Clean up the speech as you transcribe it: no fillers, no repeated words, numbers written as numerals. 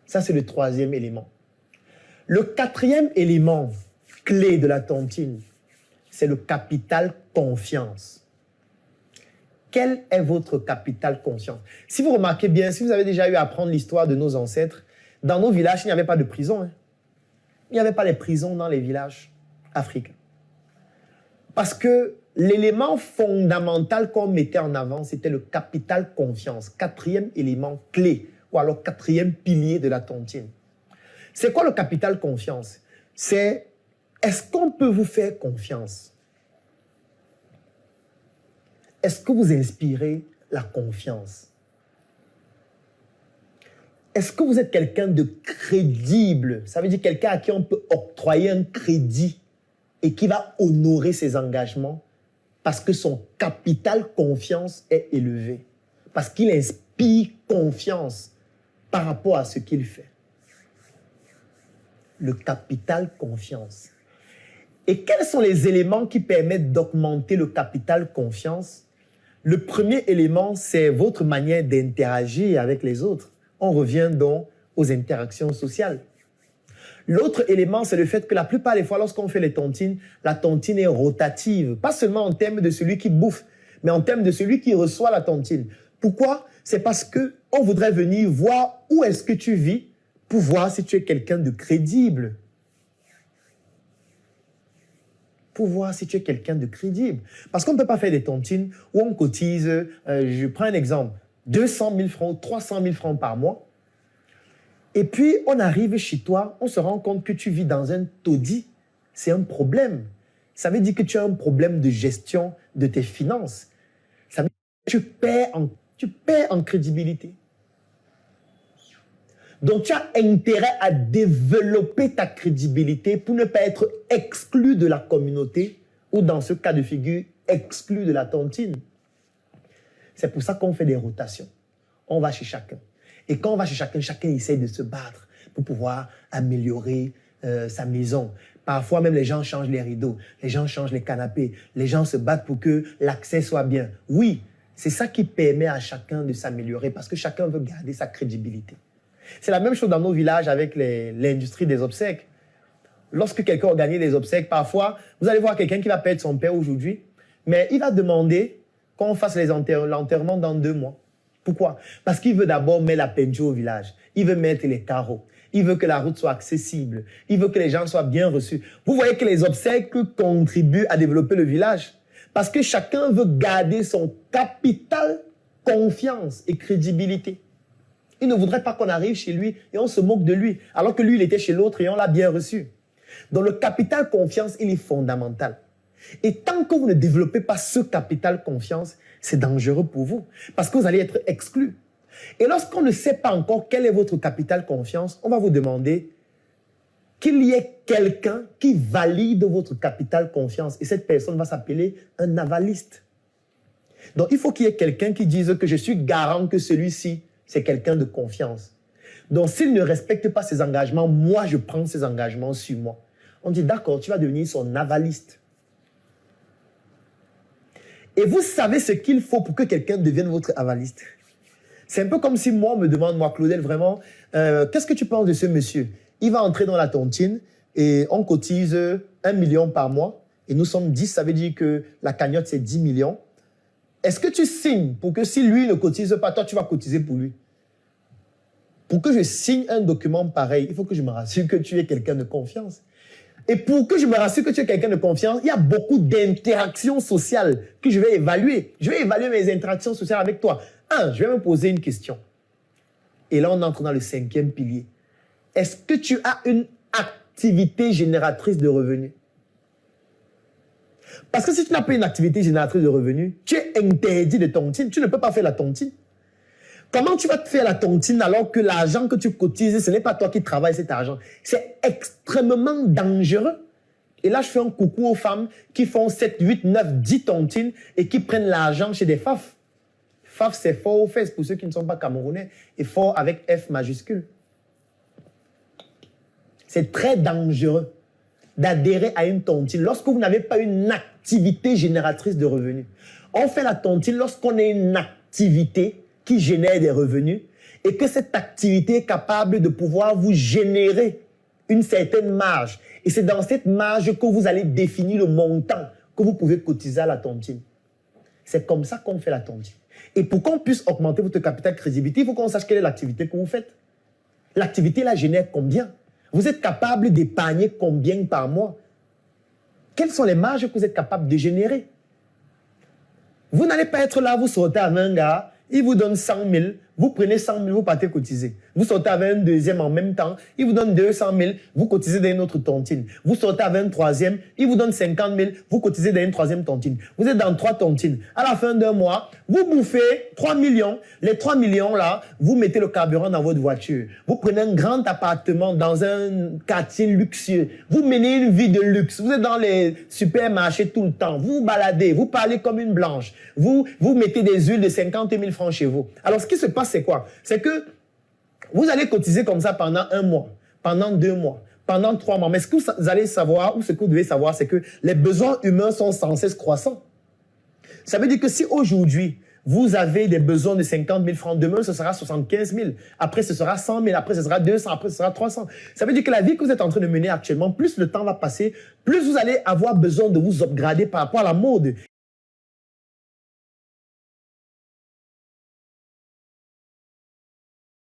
Ça, c'est le troisième élément. Le quatrième élément clé de la tontine, c'est le capital confiance. Quel est votre capital confiance? Si vous remarquez bien, si vous avez déjà eu à apprendre l'histoire de nos ancêtres, dans nos villages, il n'y avait pas de prison. Hein. Il n'y avait pas les prisons dans les villages africains. Parce que l'élément fondamental qu'on mettait en avant, c'était le capital confiance. Quatrième élément clé, ou alors quatrième pilier de la tontine. C'est quoi le capital confiance? C'est, est-ce qu'on peut vous faire confiance? Est-ce que vous inspirez la confiance? Est-ce que vous êtes quelqu'un de crédible? Ça veut dire quelqu'un à qui on peut octroyer un crédit et qui va honorer ses engagements parce que son capital confiance est élevé, parce qu'il inspire confiance par rapport à ce qu'il fait. Le capital confiance. Et quels sont les éléments qui permettent d'augmenter le capital confiance? Le premier élément, c'est votre manière d'interagir avec les autres. On revient donc aux interactions sociales. L'autre élément, c'est le fait que la plupart des fois, lorsqu'on fait les tontines, la tontine est rotative. Pas seulement en termes de celui qui bouffe, mais en termes de celui qui reçoit la tontine. Pourquoi? C'est parce qu'on voudrait venir voir où est-ce que tu vis pour voir si tu es quelqu'un de crédible. Pour voir si tu es quelqu'un de crédible. Parce qu'on ne peut pas faire des tontines où on cotise, je prends un exemple, 200 000 francs, 300 000 francs par mois. Et puis, on arrive chez toi, on se rend compte que tu vis dans un taudis. C'est un problème. Ça veut dire que tu as un problème de gestion de tes finances. Ça veut dire que tu perds en crédibilité. Donc, tu as intérêt à développer ta crédibilité pour ne pas être exclu de la communauté ou, dans ce cas de figure, exclu de la tontine. C'est pour ça qu'on fait des rotations. On va chez chacun. Et quand on va chez chacun, chacun essaie de se battre pour pouvoir améliorer sa maison. Parfois, même les gens changent les rideaux, les gens changent les canapés, les gens se battent pour que l'accès soit bien. Oui, c'est ça qui permet à chacun de s'améliorer parce que chacun veut garder sa crédibilité. C'est la même chose dans nos villages avec l'industrie des obsèques. Lorsque quelqu'un organise des obsèques, parfois, vous allez voir quelqu'un qui va perdre son père aujourd'hui, mais il va demander qu'on fasse l'enterrement dans 2 mois. Pourquoi? Parce qu'il veut d'abord mettre la peinture au village. Il veut mettre les carreaux. Il veut que la route soit accessible. Il veut que les gens soient bien reçus. Vous voyez que les obsèques contribuent à développer le village. Parce que chacun veut garder son capital confiance et crédibilité. Il ne voudrait pas qu'on arrive chez lui et on se moque de lui, alors que lui, il était chez l'autre et on l'a bien reçu. Donc le capital confiance, il est fondamental. Et tant que vous ne développez pas ce capital confiance, c'est dangereux pour vous, parce que vous allez être exclu. Et lorsqu'on ne sait pas encore quel est votre capital confiance, on va vous demander qu'il y ait quelqu'un qui valide votre capital confiance. Et cette personne va s'appeler un avaliste. Donc il faut qu'il y ait quelqu'un qui dise que je suis garant que celui-ci, c'est quelqu'un de confiance. Donc, s'il ne respecte pas ses engagements, moi, je prends ses engagements sur moi. On dit, d'accord, tu vas devenir son avaliste. Et vous savez ce qu'il faut pour que quelqu'un devienne votre avaliste. C'est un peu comme si moi, on me demande, moi, Claudel, vraiment, qu'est-ce que tu penses de ce monsieur? Il va entrer dans la tontine et on cotise 1 million par mois. Et nous sommes 10, ça veut dire que la cagnotte, c'est 10 millions. Est-ce que tu signes pour que si lui ne cotise pas, toi, tu vas cotiser pour lui? Pour que je signe un document pareil, il faut que je me rassure que tu es quelqu'un de confiance. Et pour que je me rassure que tu es quelqu'un de confiance, il y a beaucoup d'interactions sociales que je vais évaluer. Je vais évaluer mes interactions sociales avec toi. Je vais me poser une question. Et là, on entre dans le 5e pilier. Est-ce que tu as une activité génératrice de revenus? Parce que si tu n'as pas une activité génératrice de revenus, tu es interdit de tontine. Tu ne peux pas faire la tontine. Comment tu vas te faire la tontine alors que l'argent que tu cotises, ce n'est pas toi qui travailles cet argent? C'est extrêmement dangereux. Et là, je fais un coucou aux femmes qui font 7, 8, 9, 10 tontines et qui prennent l'argent chez des FAF. FAF, c'est fort aux fesses pour ceux qui ne sont pas camerounais et fort avec F majuscule. C'est très dangereux d'adhérer à une tontine lorsque vous n'avez pas une activité génératrice de revenus. On fait la tontine lorsqu'on a une activité qui génère des revenus et que cette activité est capable de pouvoir vous générer une certaine marge. Et c'est dans cette marge que vous allez définir le montant que vous pouvez cotiser à la tontine. C'est comme ça qu'on fait la tontine. Et pour qu'on puisse augmenter votre capital crédibilité, il faut qu'on sache quelle est l'activité que vous faites. L'activité la génère combien? Vous êtes capable d'épargner combien par mois? Quelles sont les marges que vous êtes capable de générer? Vous n'allez pas être là, vous sortez avec un gars, il vous donne 100 000, vous prenez 100 000, vous partez cotiser. Vous sortez avec un deuxième en même temps, il vous donne 200 000, vous cotisez dans une autre tontine. Vous sortez avec un troisième, il vous donne 50 000, vous cotisez dans une troisième tontine. Vous êtes dans 3 tontines. À la fin d'un mois, vous bouffez 3 millions. Les 3 millions là, vous mettez le carburant dans votre voiture. Vous prenez un grand appartement dans un quartier luxueux. Vous menez une vie de luxe. Vous êtes dans les supermarchés tout le temps. Vous vous baladez, vous parlez comme une blanche. Vous mettez des huiles de 50 000 francs chez vous. Alors, ce qui se passe, c'est quoi? C'est que vous allez cotiser comme ça pendant 1 mois, pendant 2 mois, pendant 3 mois. Mais ce que vous allez savoir, ou ce que vous devez savoir, c'est que les besoins humains sont sans cesse croissants. Ça veut dire que si aujourd'hui, vous avez des besoins de 50 000 francs, demain, ce sera 75 000. Après, ce sera 100 000. Après, ce sera 200. Après, ce sera 300. Ça veut dire que la vie que vous êtes en train de mener actuellement, plus le temps va passer, plus vous allez avoir besoin de vous upgrader par rapport à la mode.